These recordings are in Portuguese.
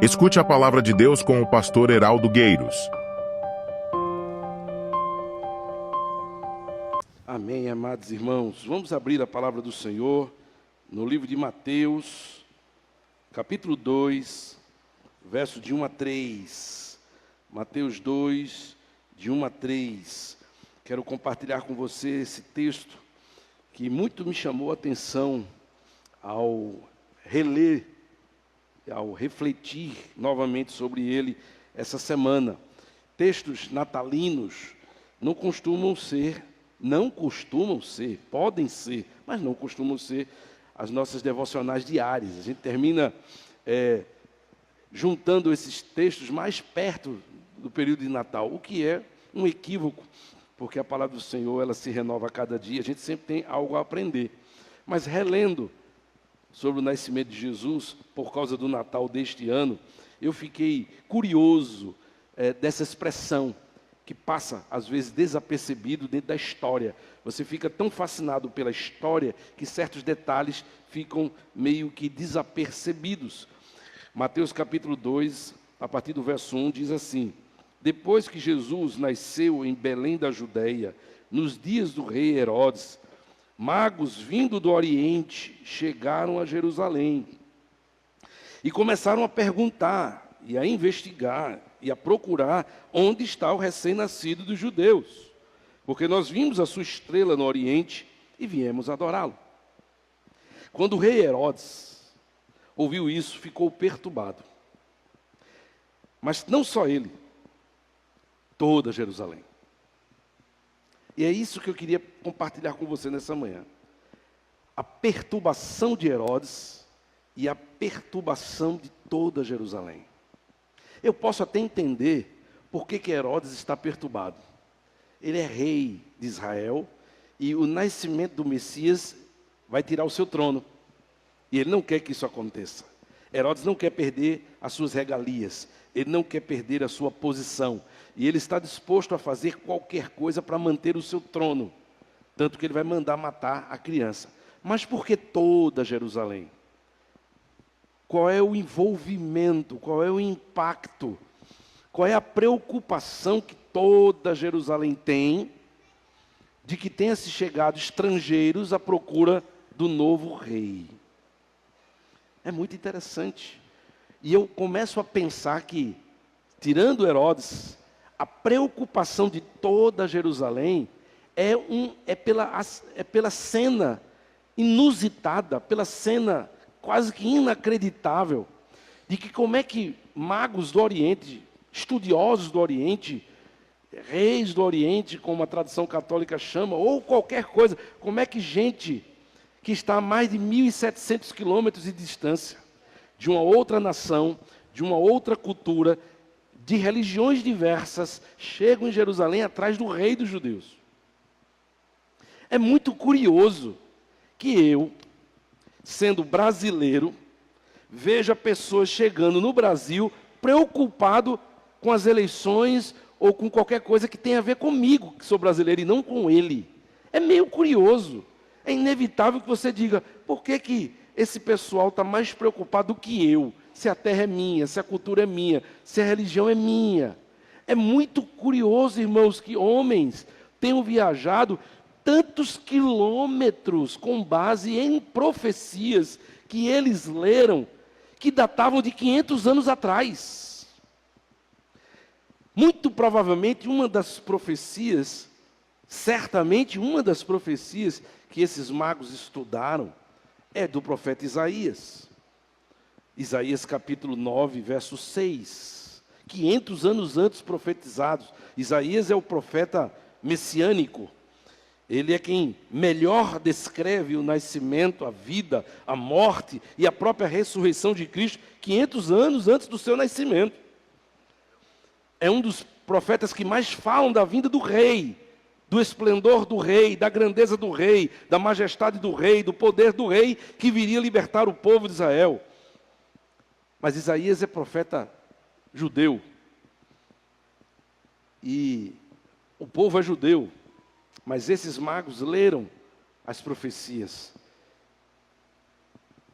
Escute a palavra de Deus com o pastor Heraldo Gueiros. Amém, amados irmãos. Vamos abrir a palavra do Senhor no livro de Mateus, capítulo 2, verso de 1 a 3. Mateus 2, de 1 a 3. Quero compartilhar com você esse texto que muito me chamou a atenção ao reler, ao refletir novamente sobre ele essa semana. Textos natalinos não costumam ser, podem ser, mas não costumam ser as nossas devocionais diárias. A gente termina juntando esses textos mais perto do período de Natal, o que é um equívoco, porque a palavra do Senhor ela se renova a cada dia, a gente sempre tem algo a aprender. Mas relendo sobre o nascimento de Jesus, por causa do Natal deste ano, eu fiquei curioso dessa expressão, que passa, às vezes, desapercebido dentro da história. Você fica tão fascinado pela história, que certos detalhes ficam meio que desapercebidos. Mateus capítulo 2, a partir do verso 1, diz assim: depois que Jesus nasceu em Belém da Judeia, nos dias do rei Herodes, magos vindo do Oriente chegaram a Jerusalém e começaram a perguntar e a investigar e a procurar onde está o recém-nascido dos judeus, porque nós vimos a sua estrela no Oriente e viemos adorá-lo. Quando o rei Herodes ouviu isso, ficou perturbado. Mas não só ele, toda Jerusalém. E é isso que eu queria compartilhar com você nessa manhã. A perturbação de Herodes e a perturbação de toda Jerusalém. Eu posso até entender por que Herodes está perturbado. Ele é rei de Israel e o nascimento do Messias vai tirar o seu trono. E ele não quer que isso aconteça. Herodes não quer perder as suas regalias. Ele não quer perder a sua posição. E ele está disposto a fazer qualquer coisa para manter o seu trono. Tanto que ele vai mandar matar a criança. Mas por que toda Jerusalém? Qual é o envolvimento? Qual é o impacto? Qual é a preocupação que toda Jerusalém tem de que tenha se chegado estrangeiros à procura do novo rei? É muito interessante. E eu começo a pensar que, tirando Herodes, a preocupação de toda Jerusalém é pela cena inusitada, pela cena quase que inacreditável, de que como é que magos do Oriente, estudiosos do Oriente, reis do Oriente, como a tradição católica chama, ou qualquer coisa, como é que gente que está a mais de 1.700 quilômetros de distância, de uma outra nação, de uma outra cultura, de religiões diversas, chegam em Jerusalém atrás do rei dos judeus. É muito curioso que eu, sendo brasileiro, veja pessoas chegando no Brasil preocupado com as eleições ou com qualquer coisa que tenha a ver comigo, que sou brasileiro, e não com ele. É meio curioso. É inevitável que você diga, por que esse pessoal está mais preocupado do que eu? Se a terra é minha, se a cultura é minha, se a religião é minha. É muito curioso, irmãos, que homens tenham viajado tantos quilômetros com base em profecias que eles leram, que datavam de 500 anos atrás. Muito provavelmente certamente uma das profecias que esses magos estudaram é do profeta Isaías. Isaías capítulo 9, verso 6. 500 anos antes profetizados. Isaías é o profeta messiânico. Ele é quem melhor descreve o nascimento, a vida, a morte e a própria ressurreição de Cristo 500 anos antes do seu nascimento. É um dos profetas que mais falam da vinda do rei, do esplendor do rei, da grandeza do rei, da majestade do rei, do poder do rei que viria libertar o povo de Israel. Mas Isaías é profeta judeu. E o povo é judeu. Mas esses magos leram as profecias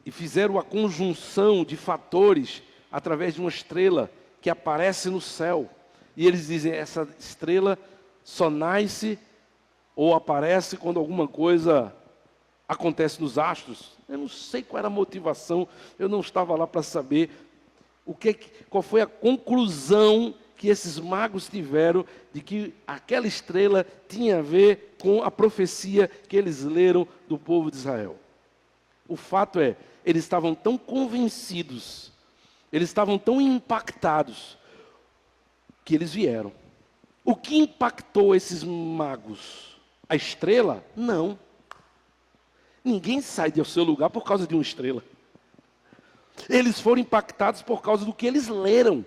e fizeram a conjunção de fatores através de uma estrela que aparece no céu. E eles dizem, essa estrela só nasce ou aparece quando alguma coisa acontece nos astros. Eu não sei qual era a motivação, eu não estava lá para saber qual foi a conclusão que esses magos tiveram de que aquela estrela tinha a ver com a profecia que eles leram do povo de Israel. O fato é, eles estavam tão convencidos, eles estavam tão impactados, que eles vieram. O que impactou esses magos? A estrela? Não. Ninguém sai do seu lugar por causa de uma estrela. Eles foram impactados por causa do que eles leram.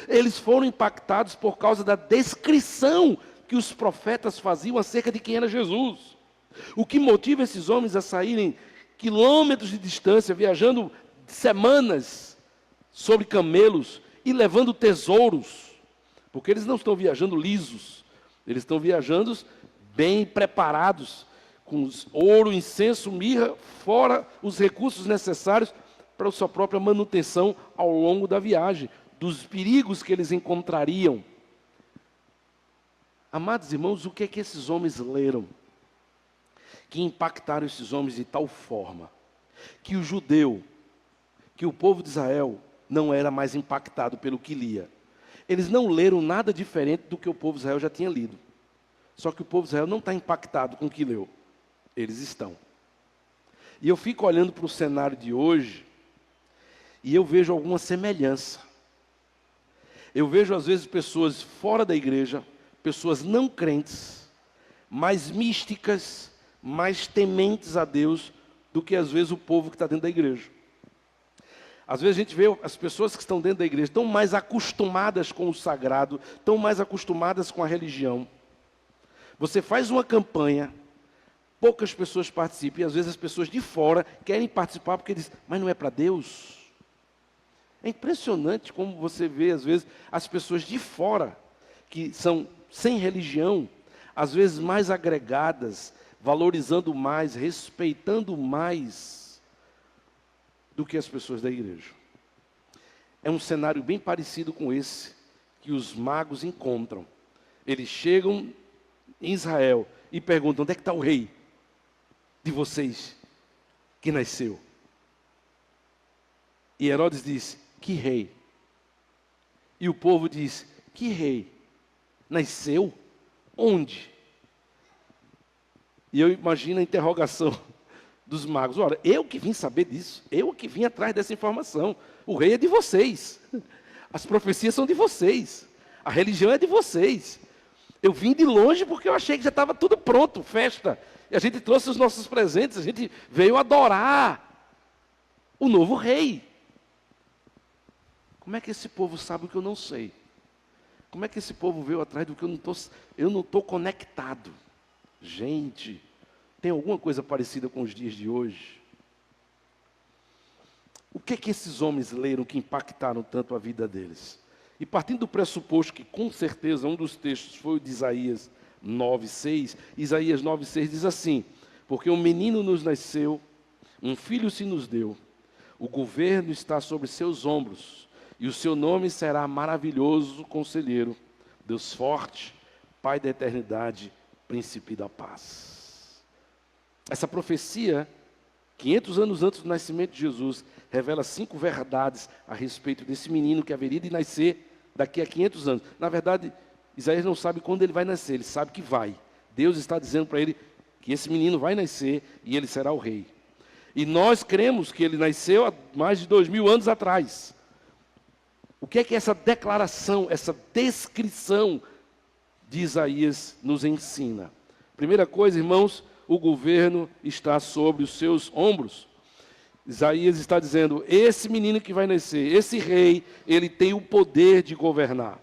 Eles foram impactados por causa da descrição que os profetas faziam acerca de quem era Jesus. O que motiva esses homens a saírem quilômetros de distância, viajando semanas sobre camelos e levando tesouros, porque eles não estão viajando lisos, eles estão viajando bem preparados, com ouro, incenso, mirra, fora os recursos necessários para a sua própria manutenção ao longo da viagem, dos perigos que eles encontrariam. Amados irmãos, o que é que esses homens leram? Que impactaram esses homens de tal forma, que o judeu, que o povo de Israel, não era mais impactado pelo que lia. Eles não leram nada diferente do que o povo de Israel já tinha lido. Só que o povo de Israel não está impactado com o que leu. Eles estão. E eu fico olhando para o cenário de hoje, e eu vejo alguma semelhança. Eu vejo às vezes pessoas fora da igreja, pessoas não crentes, mais místicas, mais tementes a Deus, do que às vezes o povo que está dentro da igreja. Às vezes a gente vê as pessoas que estão dentro da igreja, estão mais acostumadas com o sagrado, estão mais acostumadas com a religião. Você faz uma campanha, poucas pessoas participam, e às vezes as pessoas de fora querem participar porque dizem, mas não é para Deus? É impressionante como você vê, às vezes, as pessoas de fora, que são sem religião, às vezes mais agregadas, valorizando mais, respeitando mais do que as pessoas da igreja. É um cenário bem parecido com esse que os magos encontram. Eles chegam em Israel e perguntam, onde é que está o rei de vocês que nasceu? E Herodes diz, que rei? E o povo diz, que rei? Nasceu? Onde? E eu imagino a interrogação dos magos. Ora, eu que vim saber disso, eu que vim atrás dessa informação. O rei é de vocês, as profecias são de vocês, a religião é de vocês. Eu vim de longe porque eu achei que já estava tudo pronto, festa. E a gente trouxe os nossos presentes, a gente veio adorar o novo rei. Como é que esse povo sabe o que eu não sei? Como é que esse povo veio atrás do que eu não estou conectado? Gente, tem alguma coisa parecida com os dias de hoje? O que é que esses homens leram que impactaram tanto a vida deles? E partindo do pressuposto que, com certeza, um dos textos foi o de Isaías 9:6, Isaías 9:6 diz assim, porque um menino nos nasceu, um filho se nos deu, o governo está sobre seus ombros, e o seu nome será maravilhoso conselheiro, Deus forte, Pai da eternidade, príncipe da paz. Essa profecia, 500 anos antes do nascimento de Jesus, revela 5 verdades a respeito desse menino que haveria de nascer daqui a 500 anos. Na verdade, Isaías não sabe quando ele vai nascer, ele sabe que vai. Deus está dizendo para ele que esse menino vai nascer e ele será o rei. E nós cremos que ele nasceu há mais de 2000 anos atrás. O que é que essa declaração, essa descrição de Isaías nos ensina? Primeira coisa, irmãos, o governo está sobre os seus ombros. Isaías está dizendo, esse menino que vai nascer, esse rei, ele tem o poder de governar.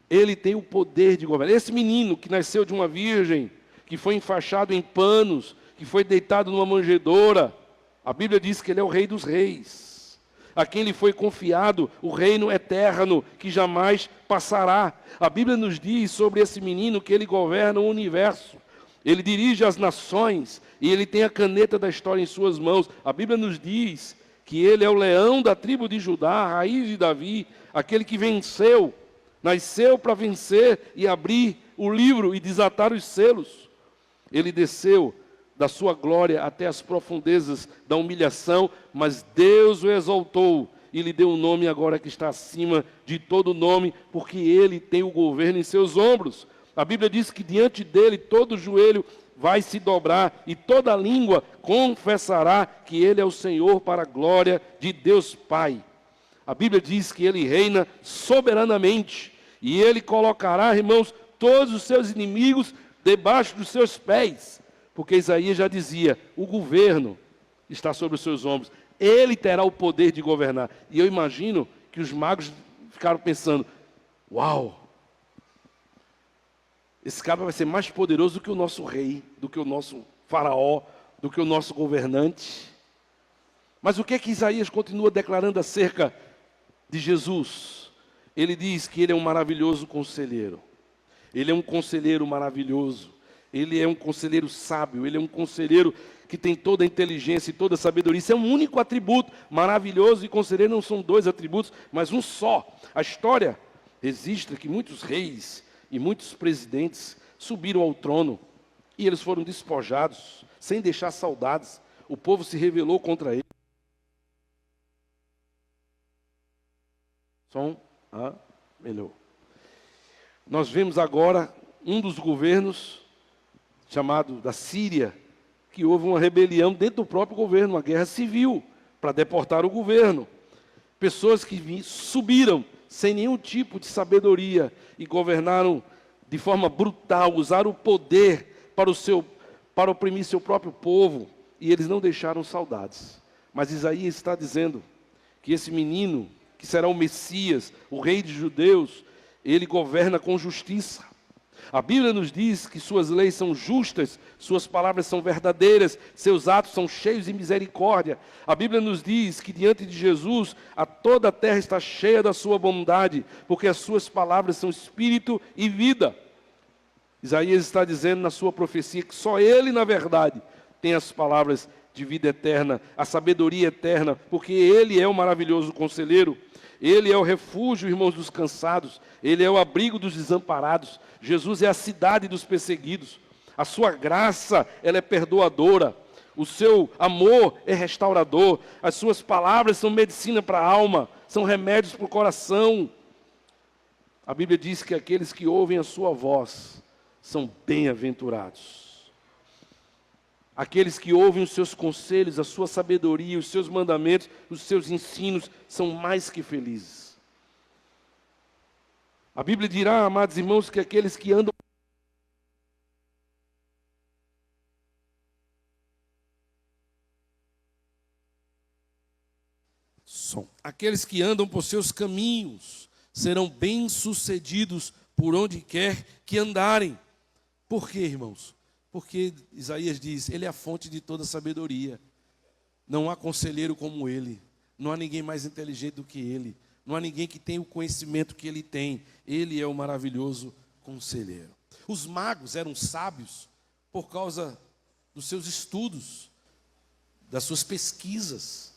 Ele tem o poder de governar. Esse menino que nasceu de uma virgem, que foi enfaixado em panos, que foi deitado numa manjedoura, a Bíblia diz que ele é o rei dos reis. A quem lhe foi confiado o reino eterno, que jamais passará. A Bíblia nos diz sobre esse menino que ele governa o universo. Ele dirige as nações e ele tem a caneta da história em suas mãos. A Bíblia nos diz que ele é o leão da tribo de Judá, a raiz de Davi, aquele que venceu, nasceu para vencer e abrir o livro e desatar os selos. Ele desceu da sua glória até as profundezas da humilhação, mas Deus o exaltou e lhe deu um nome agora que está acima de todo nome, porque ele tem o governo em seus ombros. A Bíblia diz que diante dele todo joelho vai se dobrar e toda língua confessará que ele é o Senhor, para a glória de Deus Pai. A Bíblia diz que ele reina soberanamente e ele colocará, irmãos, todos os seus inimigos debaixo dos seus pés. Porque Isaías já dizia, o governo está sobre os seus ombros. Ele terá o poder de governar. E eu imagino que os magos ficaram pensando, uau, esse cara vai ser mais poderoso do que o nosso rei, do que o nosso faraó, do que o nosso governante. Mas o que é que Isaías continua declarando acerca de Jesus? Ele diz que ele é um maravilhoso conselheiro. Ele é um conselheiro maravilhoso. Ele é um conselheiro sábio. Ele é um conselheiro que tem toda a inteligência e toda a sabedoria. Isso é um único atributo. Maravilhoso e conselheiro não são dois atributos, mas um só. A história registra que muitos reis e muitos presidentes subiram ao trono e eles foram despojados, sem deixar saudades. O povo se rebelou contra ele. Melhor. Nós vemos agora um dos governos, chamado da Síria, que houve uma rebelião dentro do próprio governo, uma guerra civil, para deportar o governo. Pessoas que subiram sem nenhum tipo de sabedoria e governaram de forma brutal, usaram o poder para oprimir seu próprio povo, e eles não deixaram saudades. Mas Isaías está dizendo que esse menino, que será o Messias, o rei de judeus, ele governa com justiça. A Bíblia nos diz que suas leis são justas, suas palavras são verdadeiras, seus atos são cheios de misericórdia. A Bíblia nos diz que diante de Jesus, toda a terra está cheia da sua bondade, porque as suas palavras são espírito e vida. Isaías está dizendo na sua profecia que só ele, na verdade, tem as palavras de vida eterna, a sabedoria eterna, porque ele é o maravilhoso conselheiro. Ele é o refúgio, irmãos, dos cansados. Ele é o abrigo dos desamparados. Jesus é a cidade dos perseguidos. A sua graça, ela é perdoadora. O seu amor é restaurador. As suas palavras são medicina para a alma, são remédios para o coração. A Bíblia diz que aqueles que ouvem a sua voz são bem-aventurados. Aqueles que ouvem os seus conselhos, a sua sabedoria, os seus mandamentos, os seus ensinos, são mais que felizes. A Bíblia dirá, amados irmãos, que aqueles que andam aqueles que andam por seus caminhos serão bem-sucedidos por onde quer que andarem. Por quê, irmãos? Porque Isaías diz, ele é a fonte de toda sabedoria. Não há conselheiro como ele. Não há ninguém mais inteligente do que ele. Não há ninguém que tenha o conhecimento que ele tem. Ele é o maravilhoso conselheiro. Os magos eram sábios por causa dos seus estudos, das suas pesquisas.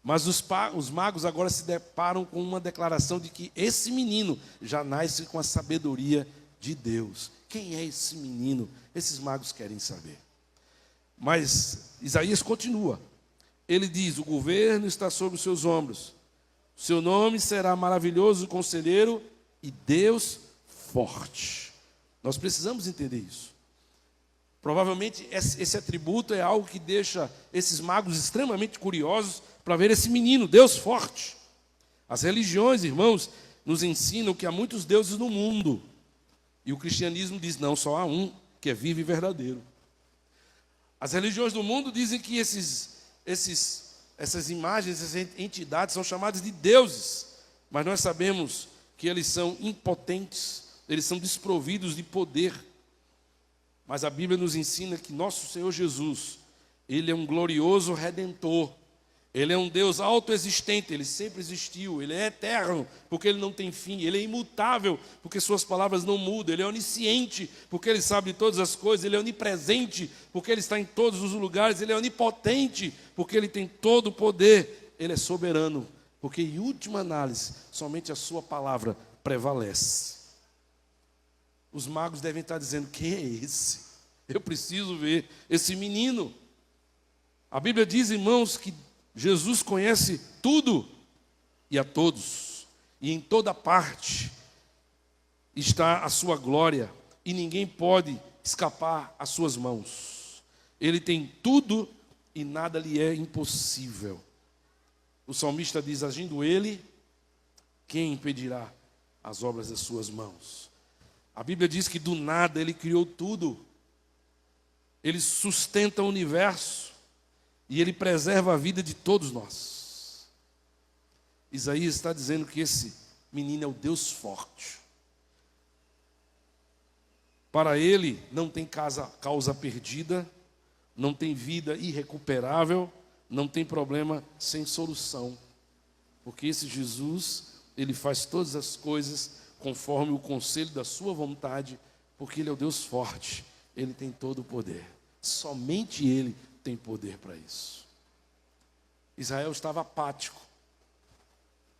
Mas os magos agora se deparam com uma declaração de que esse menino já nasce com a sabedoria de Deus. Quem é esse menino? Esses magos querem saber. Mas Isaías continua. Ele diz, o governo está sobre os seus ombros. O seu nome será maravilhoso conselheiro e Deus forte. Nós precisamos entender isso. Provavelmente esse atributo é algo que deixa esses magos extremamente curiosos para ver esse menino, Deus forte. As religiões, irmãos, nos ensinam que há muitos deuses no mundo. E o cristianismo diz, não, só há um, que é vivo e verdadeiro. As religiões do mundo dizem que essas imagens, essas entidades são chamadas de deuses. Mas nós sabemos que eles são impotentes, eles são desprovidos de poder. Mas a Bíblia nos ensina que nosso Senhor Jesus, Ele é um glorioso Redentor. Ele é um Deus autoexistente, Ele sempre existiu. Ele é eterno, porque Ele não tem fim. Ele é imutável, porque Suas palavras não mudam. Ele é onisciente, porque Ele sabe de todas as coisas. Ele é onipresente, porque Ele está em todos os lugares. Ele é onipotente, porque Ele tem todo o poder. Ele é soberano, porque em última análise, somente a sua palavra prevalece. Os magos devem estar dizendo: quem é esse? Eu preciso ver esse menino. A Bíblia diz, irmãos, que Jesus conhece tudo e a todos, e em toda parte está a sua glória, e ninguém pode escapar às suas mãos. Ele tem tudo e nada lhe é impossível. O salmista diz: agindo ele, quem impedirá as obras das suas mãos? A Bíblia diz que do nada ele criou tudo. Ele sustenta o universo e ele preserva a vida de todos nós. Isaías está dizendo que esse menino é o Deus forte. Para ele não tem causa perdida, não tem vida irrecuperável, não tem problema sem solução. Porque esse Jesus, ele faz todas as coisas conforme o conselho da sua vontade, porque ele é o Deus forte, ele tem todo o poder. Somente ele tem poder para isso. Israel estava apático,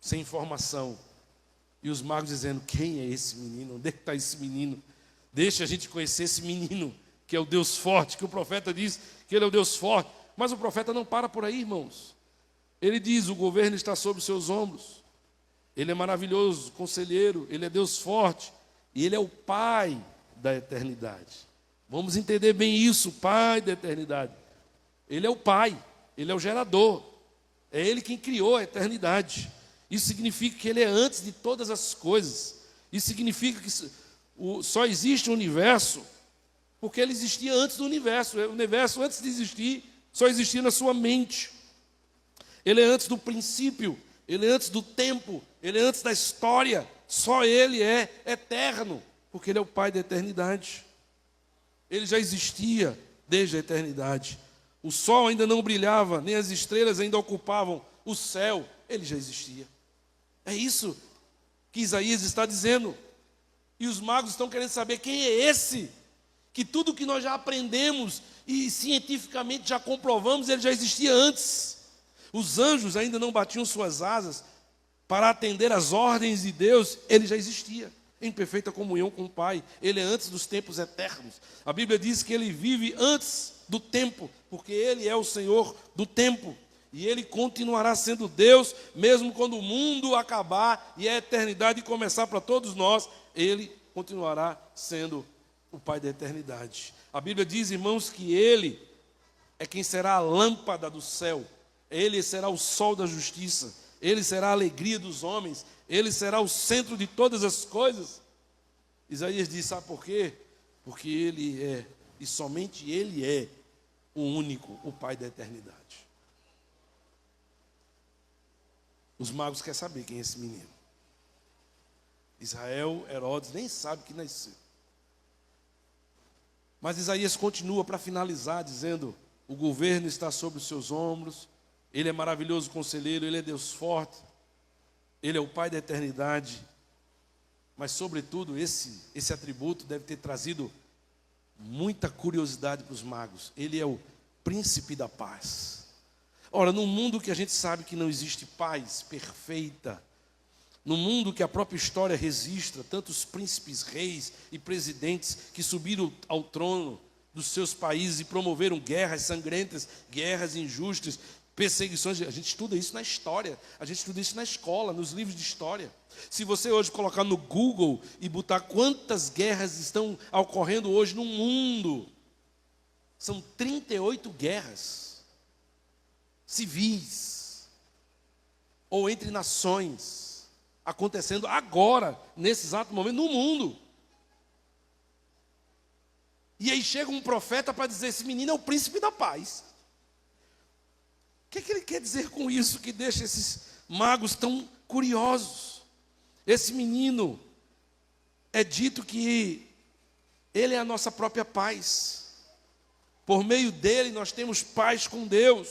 sem informação, e os magos dizendo: quem é esse menino? Onde é que está esse menino? Deixa a gente conhecer esse menino, que é o Deus forte, que o profeta diz que ele é o Deus forte. Mas o profeta não para por aí, irmãos. Ele diz: o governo está sobre os seus ombros. Ele é maravilhoso, conselheiro, ele é Deus forte, e ele é o Pai da eternidade. Vamos entender bem isso, Pai da eternidade. Ele é o Pai, ele é o gerador, é ele quem criou a eternidade. Isso significa que ele é antes de todas as coisas. Isso significa que só existe o universo porque ele existia antes do universo. O universo, antes de existir, só existia na sua mente. Ele é antes do princípio, ele é antes do tempo, ele é antes da história. Só ele é eterno, porque ele é o Pai da eternidade. Ele já existia desde a eternidade. O sol ainda não brilhava, nem as estrelas ainda ocupavam o céu. Ele já existia. É isso que Isaías está dizendo. E os magos estão querendo saber: quem é esse? Que tudo que nós já aprendemos e cientificamente já comprovamos, ele já existia antes. Os anjos ainda não batiam suas asas para atender às ordens de Deus, ele já existia, em perfeita comunhão com o Pai. Ele é antes dos tempos eternos. A Bíblia diz que ele vive antes do tempo, porque ele é o Senhor do tempo. E ele continuará sendo Deus, mesmo quando o mundo acabar e a eternidade começar para todos nós, ele continuará sendo o Pai da eternidade. A Bíblia diz, irmãos, que ele é quem será a lâmpada do céu, ele será o sol da justiça, ele será a alegria dos homens, ele será o centro de todas as coisas. Isaías diz: sabe por quê? Porque ele é, e somente ele é, o único, o Pai da eternidade. Os magos querem saber quem é esse menino. Israel, Herodes, nem sabe que nasceu. Mas Isaías continua para finalizar, dizendo: o governo está sobre os seus ombros, ele é maravilhoso conselheiro, ele é Deus forte, ele é o Pai da eternidade. Mas, sobretudo, esse atributo deve ter trazido muita curiosidade para os magos. Ele é o príncipe da paz. Ora, num mundo que a gente sabe que não existe paz perfeita, no mundo que a própria história registra tantos príncipes, reis e presidentes que subiram ao trono dos seus países e promoveram guerras sangrentas, guerras injustas, perseguições. A gente estuda isso na história, a gente estuda isso na escola, nos livros de história. Se você hoje colocar no Google e botar quantas guerras estão ocorrendo hoje no mundo, são 38 guerras civis ou entre nações acontecendo agora, nesse exato momento, no mundo. E aí chega um profeta para dizer: esse menino é o príncipe da paz. O que ele quer dizer com isso, que deixa esses magos tão curiosos? Esse menino, é dito que ele é a nossa própria paz. Por meio dele nós temos paz com Deus.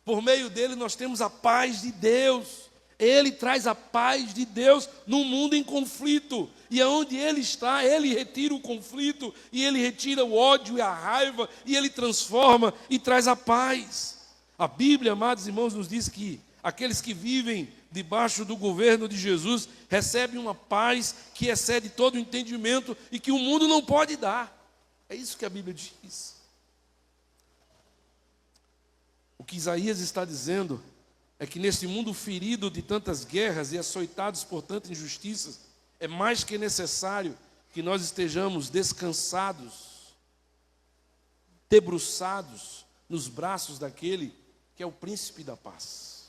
Por meio dele nós temos a paz de Deus. Ele traz a paz de Deus num mundo em conflito. E aonde ele está, ele retira o conflito, e ele retira o ódio e a raiva, e ele transforma e traz a paz. A Bíblia, amados irmãos, nos diz que aqueles que vivem debaixo do governo de Jesus recebem uma paz que excede todo o entendimento e que o mundo não pode dar. É isso que a Bíblia diz. O que Isaías está dizendo é que nesse mundo ferido de tantas guerras e açoitados por tantas injustiças, é mais que necessário que nós estejamos descansados, debruçados nos braços daquele que é o príncipe da paz.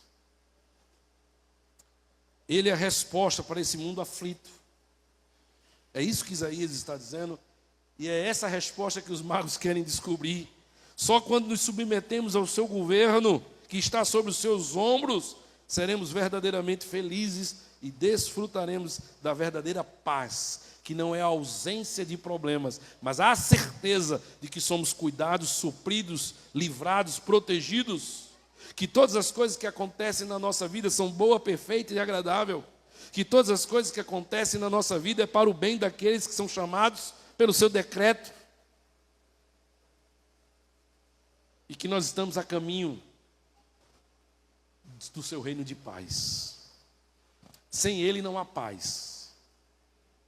Ele é a resposta para esse mundo aflito. É isso que Isaías está dizendo, e é essa resposta que os magos querem descobrir. Só quando nos submetemos ao seu governo, que está sobre os seus ombros, seremos verdadeiramente felizes e desfrutaremos da verdadeira paz, que não é a ausência de problemas, mas a certeza de que somos cuidados, supridos, livrados, protegidos, que todas as coisas que acontecem na nossa vida são boa, perfeita e agradável, que todas as coisas que acontecem na nossa vida é para o bem daqueles que são chamados pelo seu decreto, e que nós estamos a caminho do seu reino de paz. Sem ele não há paz.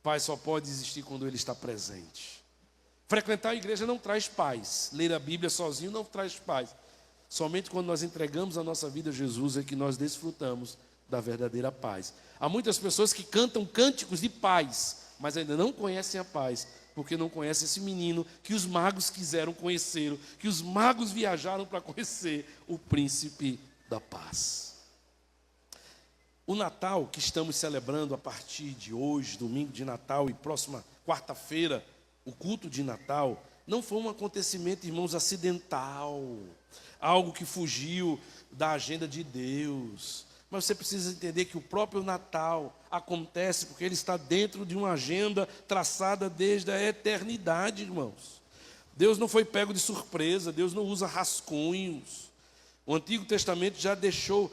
Paz só pode existir quando ele está presente. Frequentar a igreja não traz paz. Ler a Bíblia sozinho não traz paz. Somente quando nós entregamos a nossa vida a Jesus é que nós desfrutamos da verdadeira paz. Há muitas pessoas que cantam cânticos de paz, mas ainda não conhecem a paz, porque não conhecem esse menino que os magos quiseram conhecer, que os magos viajaram para conhecer, o príncipe da paz. O Natal que estamos celebrando a partir de hoje, domingo de Natal, e próxima quarta-feira, o culto de Natal, não foi um acontecimento, irmãos, acidental, algo que fugiu da agenda de Deus. Mas você precisa entender que o próprio Natal acontece porque ele está dentro de uma agenda traçada desde a eternidade, irmãos. Deus não foi pego de surpresa, Deus não usa rascunhos. O Antigo Testamento já deixou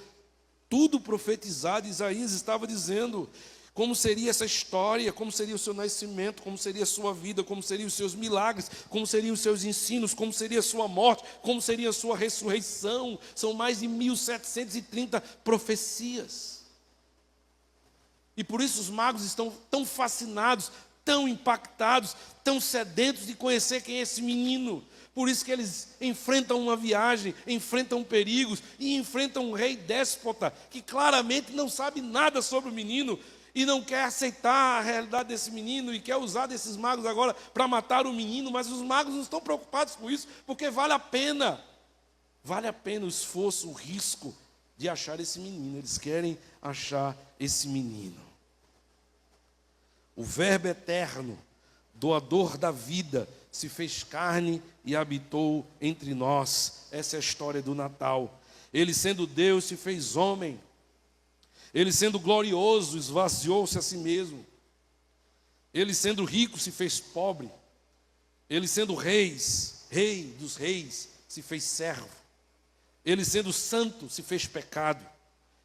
tudo profetizado. Isaías estava dizendo como seria essa história, como seria o seu nascimento, como seria a sua vida, como seriam os seus milagres, como seriam os seus ensinos, como seria a sua morte, como seria a sua ressurreição. São mais de 1730 profecias. E por isso os magos estão tão fascinados, tão impactados, tão sedentos de conhecer quem é esse menino. Por isso que eles enfrentam uma viagem, enfrentam perigos e enfrentam um rei déspota que claramente não sabe nada sobre o menino e não quer aceitar a realidade desse menino e quer usar desses magos agora para matar o menino, mas os magos não estão preocupados com isso, porque vale a pena o esforço, o risco de achar esse menino. Eles querem achar esse menino. O Verbo eterno, doador da vida, se fez carne e habitou entre nós. Essa é a história do Natal. Ele, sendo Deus, se fez homem. Ele, sendo glorioso, esvaziou-se a si mesmo. Ele, sendo rico, se fez pobre. Ele, sendo rei dos reis, se fez servo. Ele, sendo santo, se fez pecado.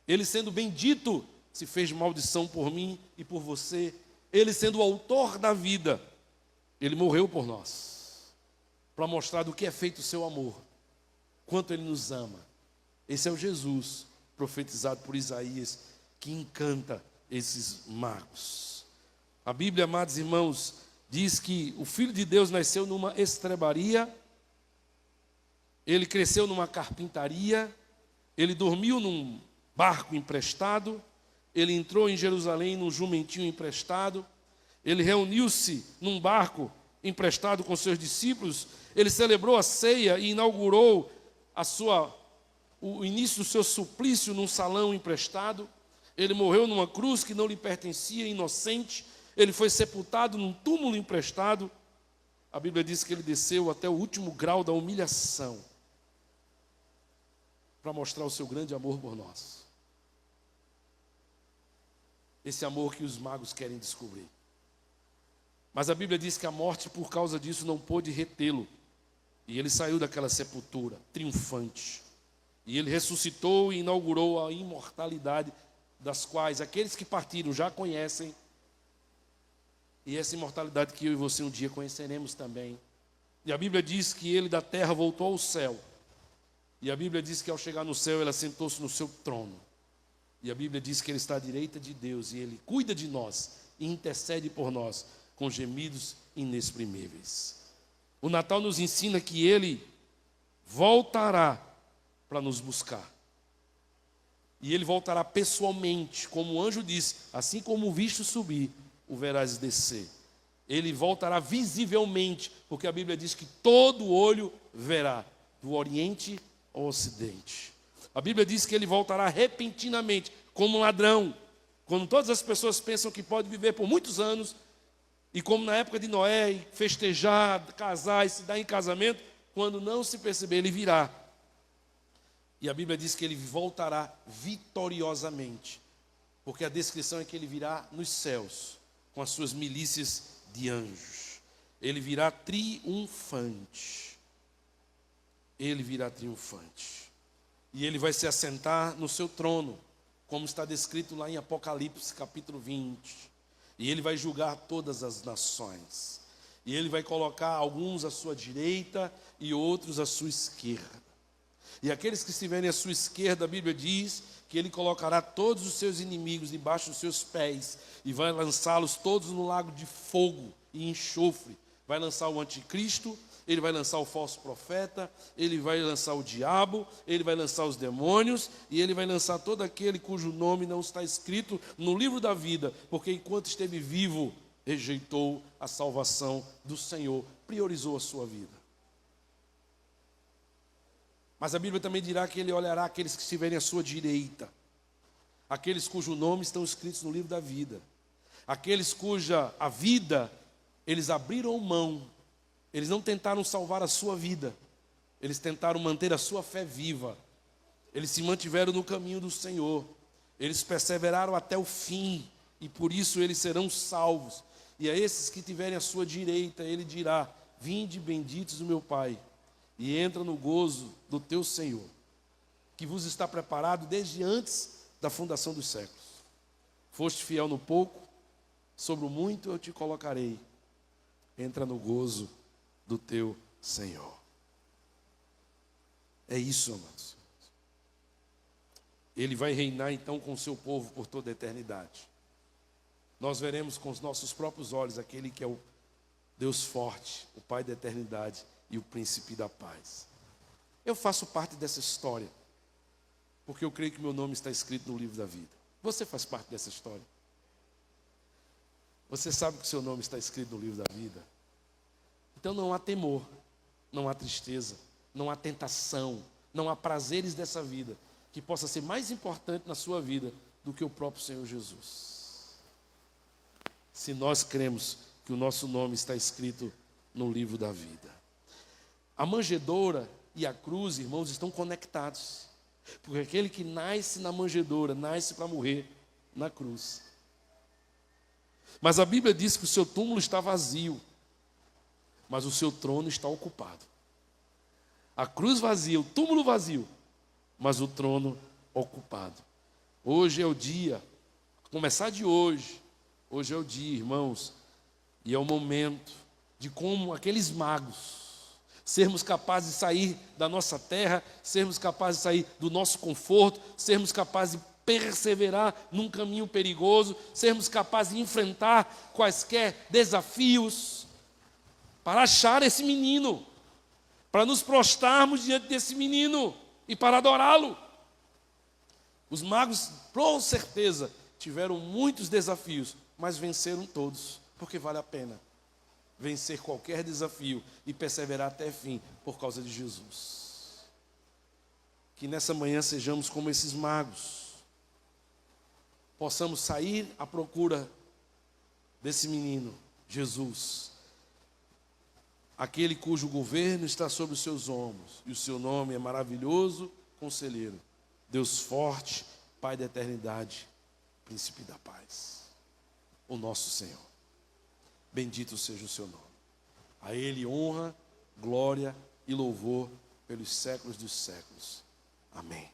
Ele, sendo bendito, se fez maldição por mim e por você. Ele, sendo o autor da vida, ele morreu por nós, para mostrar do que é feito o seu amor, quanto ele nos ama. Esse é o Jesus profetizado por Isaías, que encanta esses magos. A Bíblia, amados irmãos, diz que o Filho de Deus nasceu numa estrebaria, ele cresceu numa carpintaria, ele dormiu num barco emprestado, ele entrou em Jerusalém num jumentinho emprestado, ele reuniu-se num barco emprestado com seus discípulos, ele celebrou a ceia e inaugurou o início do seu suplício num salão emprestado. Ele morreu numa cruz que não lhe pertencia, inocente. Ele foi sepultado num túmulo emprestado. A Bíblia diz que ele desceu até o último grau da humilhação para mostrar o seu grande amor por nós. Esse amor que os magos querem descobrir. Mas a Bíblia diz que a morte, por causa disso, não pôde retê-lo. E ele saiu daquela sepultura, triunfante. E ele ressuscitou e inaugurou a imortalidade, das quais aqueles que partiram já conhecem. E essa imortalidade que eu e você um dia conheceremos também. E a Bíblia diz que ele da terra voltou ao céu. E a Bíblia diz que ao chegar no céu, ele assentou-se no seu trono. E a Bíblia diz que ele está à direita de Deus, e ele cuida de nós e intercede por nós com gemidos inexprimíveis. O Natal nos ensina que ele voltará para nos buscar. E ele voltará pessoalmente, como o anjo disse, assim como o viste subir, o verás descer. Ele voltará visivelmente, porque a Bíblia diz que todo olho verá, do Oriente ao Ocidente. A Bíblia diz que ele voltará repentinamente, como um ladrão, quando todas as pessoas pensam que pode viver por muitos anos, e como na época de Noé, festejar, casar e se dar em casamento, quando não se perceber, ele virá. E a Bíblia diz que ele voltará vitoriosamente, porque a descrição é que ele virá nos céus, com as suas milícias de anjos. Ele virá triunfante. Ele virá triunfante. E ele vai se assentar no seu trono, como está descrito lá em Apocalipse, capítulo 20. E ele vai julgar todas as nações. E ele vai colocar alguns à sua direita e outros à sua esquerda. E aqueles que estiverem à sua esquerda, a Bíblia diz que ele colocará todos os seus inimigos debaixo dos seus pés e vai lançá-los todos no lago de fogo e enxofre. Vai lançar o anticristo, ele vai lançar o falso profeta, ele vai lançar o diabo, ele vai lançar os demônios e ele vai lançar todo aquele cujo nome não está escrito no livro da vida, porque enquanto esteve vivo, rejeitou a salvação do Senhor, priorizou a sua vida. Mas a Bíblia também dirá que ele olhará aqueles que estiverem à sua direita, aqueles cujos nomes estão escritos no livro da vida, aqueles cuja a vida, eles abriram mão, eles não tentaram salvar a sua vida, eles tentaram manter a sua fé viva, eles se mantiveram no caminho do Senhor, eles perseveraram até o fim, e por isso eles serão salvos. E a esses que tiverem à sua direita, ele dirá: vinde benditos do meu Pai, e entra no gozo do teu Senhor, que vos está preparado desde antes da fundação dos séculos. Foste fiel no pouco, sobre o muito eu te colocarei. Entra no gozo do teu Senhor. É isso, amados. Ele vai reinar então com o seu povo por toda a eternidade. Nós veremos com os nossos próprios olhos aquele que é o Deus forte, o Pai da eternidade e o príncipe da paz. Eu faço parte dessa história, porque eu creio que meu nome está escrito no livro da vida. Você faz parte dessa história? Você sabe que o seu nome está escrito no livro da vida? Então não há temor, não há tristeza, não há tentação, não há prazeres dessa vida que possa ser mais importante na sua vida do que o próprio Senhor Jesus. Se nós cremos que o nosso nome está escrito no livro da vida. A manjedoura e a cruz, irmãos, estão conectados. Porque aquele que nasce na manjedoura, nasce para morrer na cruz. Mas a Bíblia diz que o seu túmulo está vazio, mas o seu trono está ocupado. A cruz vazia, o túmulo vazio, mas o trono ocupado. Hoje é o dia, começar de hoje é o dia, irmãos, e é o momento de como aqueles magos, sermos capazes de sair da nossa terra, sermos capazes de sair do nosso conforto, sermos capazes de perseverar num caminho perigoso, sermos capazes de enfrentar quaisquer desafios, para achar esse menino, para nos prostrarmos diante desse menino e para adorá-lo. Os magos, com certeza, tiveram muitos desafios, mas venceram todos, porque vale a pena vencer qualquer desafio e perseverar até fim por causa de Jesus. Que nessa manhã sejamos como esses magos, possamos sair à procura desse menino, Jesus, aquele cujo governo está sobre os seus ombros, e o seu nome é maravilhoso, Conselheiro, Deus forte, Pai da eternidade, Príncipe da paz, o nosso Senhor. Bendito seja o seu nome. A Ele honra, glória e louvor pelos séculos dos séculos. Amém.